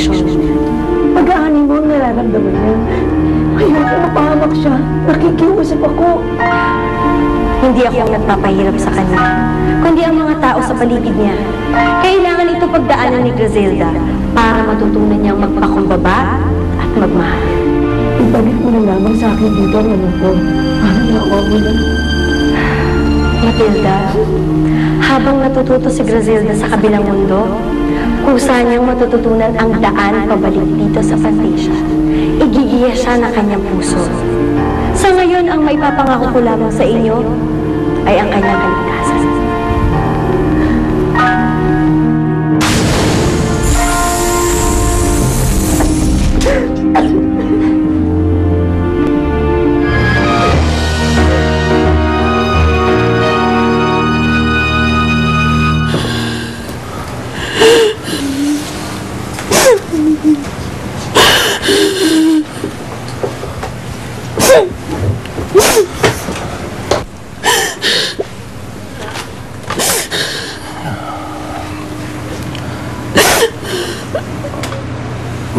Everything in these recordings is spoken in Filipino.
infection. Pag-aani mo ang nararamdaman niya. Ngayon, pinapahamak siya. Nakikiusap ako. Hindi ako nagpapahirap sa kanya, kundi ang mga tao sa paligid niya. Kailangan ito pagdaanan ni Griselda para matutunan niyang magpakumbaba at magmahal. Ibalik mo na lamang sa akin dito ang ano ko. Parang nakuha mo na. Matilda, habang natututo si Griselda sa kabilang mundo, kusa niyang matututunan ang daan pabalik dito sa Fantasia. Igigiya siya ng kanyang puso. Sa ngayon, ang maipapangako ko lamang sa inyo ay ang kanyang kaligtasan.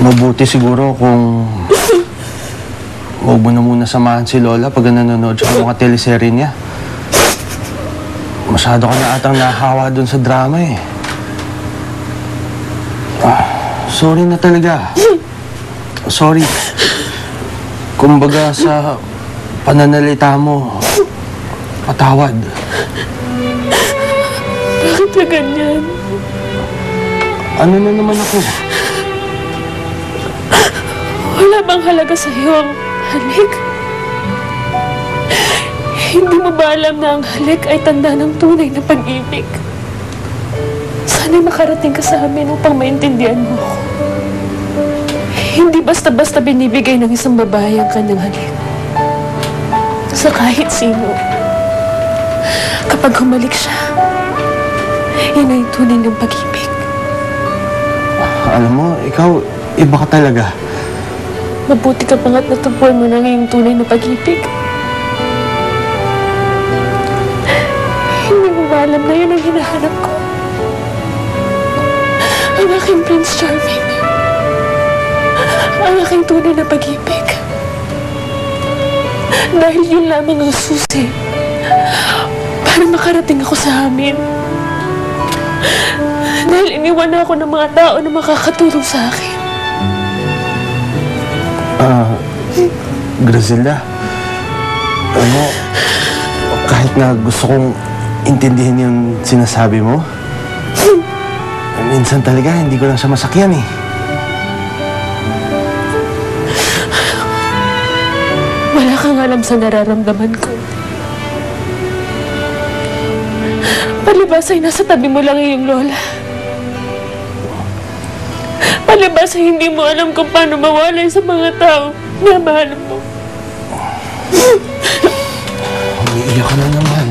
Mabuti siguro kung huwag mo na muna samahan si Lola pag nanonood siya ng mga teleserye niya. Masyado ka na atang nahawa dun sa drama eh. Sorry na talaga. Sorry. Kumbaga sa pananalita mo, patawad. Bakit ka ganyan? Ano na naman ako? Wala bang halaga sa iyo ang halik? Hindi mo ba alam na ang halik ay tanda ng tunay na pag-ibig? Sana'y makarating ka sa amin upang maintindihan mo ako. Hindi basta-basta binibigay ng isang babae ang kanyang halik. Sa kahit sino. Kapag humalik siya, yun ay tunay ng pag-ibig. Alam mo, ikaw, iba ka talaga. Mabuti ka pa nga't natagpuan mo na ngayong tunay na pag-ibig. Hindi mo ba alam na yun ang hinahanap ko? Ang aking Prince Charming. Ang aking tunay na pag-ibig. Dahil yun lamang ang susi para makarating ako sa amin. Dahil iniwan ako ng mga tao na makakatulong sa akin. Griselda, ano, kahit na gusto kong intindihin yung sinasabi mo, minsan talaga hindi ko lang siya masakyan eh. Wala kang alam sa nararamdaman ko. Palibas ay nasa tabi mo lang iyong lola. Palibas ay hindi mo alam kung paano mawalay sa mga tao na mahal mo. Umiiyak ka na naman.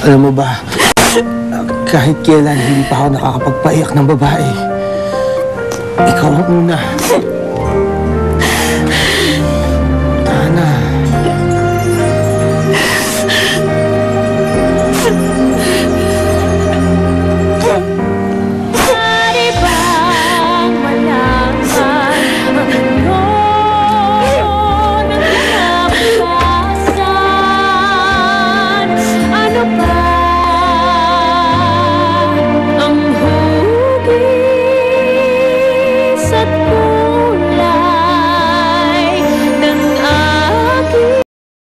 Alam mo ba, kahit kailan hindi pa ako nakakapagpaiyak ng babae. Ikaw ang una. Tana.